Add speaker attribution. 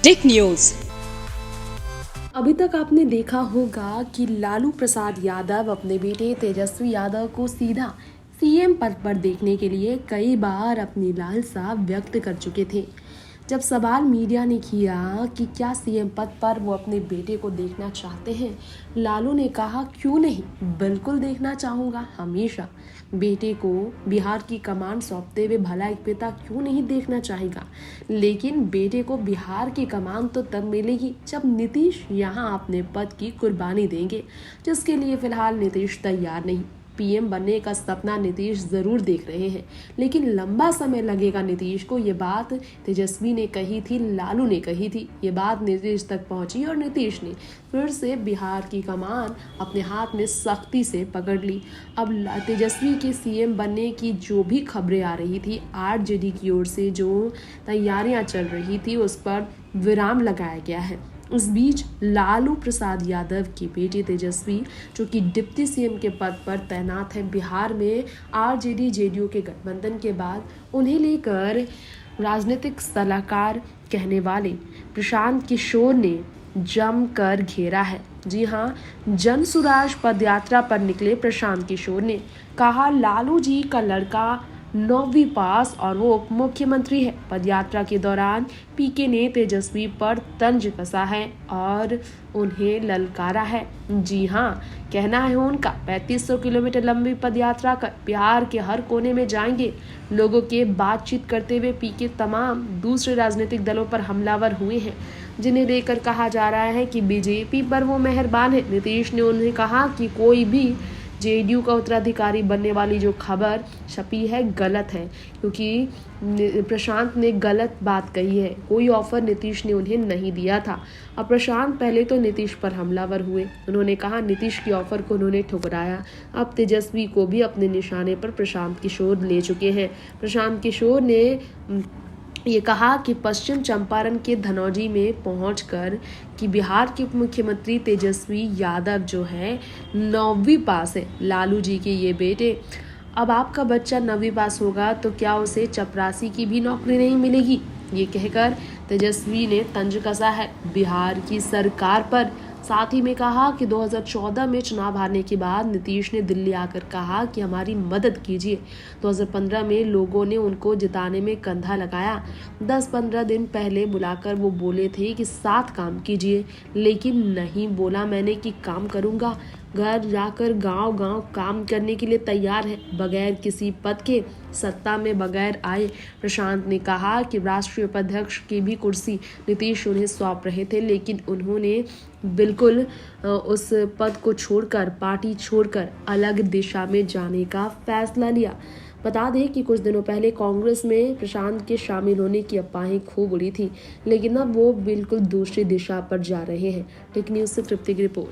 Speaker 1: Tech news.
Speaker 2: अभी तक आपने देखा होगा कि लालू प्रसाद यादव अपने बेटे तेजस्वी यादव को सीधा सीएम पद पर देखने के लिए कई बार अपनी लालसा व्यक्त कर चुके थे। जब सवाल मीडिया ने किया कि क्या सीएम पद पर वो अपने बेटे को देखना चाहते हैं, लालू ने कहा क्यों नहीं, बिल्कुल देखना चाहूँगा। हमेशा बेटे को बिहार की कमान सौंपते हुए भला एक पिता क्यों नहीं देखना चाहेगा, लेकिन बेटे को बिहार की कमान तो तब मिलेगी जब नीतीश यहाँ अपने पद की कुर्बानी देंगे, जिसके लिए फिलहाल नीतीश तैयार नहीं। पीएम बनने का सपना नीतीश जरूर देख रहे हैं, लेकिन लंबा समय लगेगा नीतीश को। ये बात तेजस्वी ने कही थी, लालू ने कही थी। ये बात नीतीश तक पहुंची और नीतीश ने फिर से बिहार की कमान अपने हाथ में सख्ती से पकड़ ली। अब तेजस्वी के सीएम बनने की जो भी खबरें आ रही थी, आरजेडी की ओर से जो तैयारियां चल रही थी, उस पर विराम लगाया गया है। इस बीच लालू प्रसाद यादव के बेटे तेजस्वी, जो कि डिप्टी सीएम के पद पर तैनात है बिहार में, आरजेडी जेडीयू के गठबंधन के बाद उन्हें लेकर राजनीतिक सलाहकार कहने वाले प्रशांत किशोर ने जमकर घेरा है। जी हां, जन सुराज पदयात्रा पर निकले प्रशांत किशोर ने कहा, लालू जी का लड़का 9वीं पास और वो उप मुख्यमंत्री है। पदयात्रा के दौरान पीके ने तेजस्वी पर तंज कसा है और उन्हें ललकारा है। जी हां, कहना है उनका 3500 किलोमीटर लंबी पदयात्रा कर बिहार के हर कोने में जाएंगे। लोगों के बातचीत करते हुए पीके तमाम दूसरे राजनीतिक दलों पर हमलावर हुए हैं, जिन्हें लेकर कहा जा रहा है कि बीजेपी पर वो मेहरबान है। नीतीश ने उन्हें कहा कि कोई भी जेडीयू का उत्तराधिकारी बनने वाली जो खबर छपी है गलत है, क्योंकि प्रशांत ने गलत बात कही है। कोई ऑफर नीतीश ने उन्हें नहीं दिया था। अब प्रशांत पहले तो नीतीश पर हमलावर हुए। उन्होंने कहा नीतीश की ऑफर को उन्होंने ठुकराया। अब तेजस्वी को भी अपने निशाने पर प्रशांत किशोर ले चुके हैं। प्रशांत किशोर ने ये कहा कि पश्चिम चंपारण के धनौजी में पहुंचकर कि बिहार के उप मुख्यमंत्री तेजस्वी यादव जो है 9वीं पास है, लालू जी के ये बेटे। अब आपका बच्चा 9वीं पास होगा तो क्या उसे चपरासी की भी नौकरी नहीं मिलेगी, ये कहकर तेजस्वी ने तंज कसा है बिहार की सरकार पर। साथ ही में कहा कि 2014 में चुनाव हारने के बाद नीतीश ने दिल्ली आकर कहा कि हमारी मदद कीजिए। 2015 में लोगों ने उनको जिताने में कंधा लगाया। 10-15 दिन पहले बुलाकर वो बोले थे कि साथ काम कीजिए, लेकिन नहीं बोला मैंने कि काम करूंगा। घर जाकर गांव-गांव काम करने के लिए तैयार है, बगैर किसी पद के, सत्ता में बगैर आए। प्रशांत ने कहा कि राष्ट्रीय उपाध्यक्ष की भी कुर्सी नीतीश उन्हें सौंप रहे थे, लेकिन उन्होंने बिल्कुल उस पद को छोड़कर, पार्टी छोड़कर अलग दिशा में जाने का फैसला लिया। बता दें कि कुछ दिनों पहले कांग्रेस में प्रशांत के शामिल होने की अफवाहें खूब उड़ी थी, लेकिन अब वो बिल्कुल दूसरी दिशा पर जा रहे हैं। टेक न्यूज से तृप्ति की रिपोर्ट।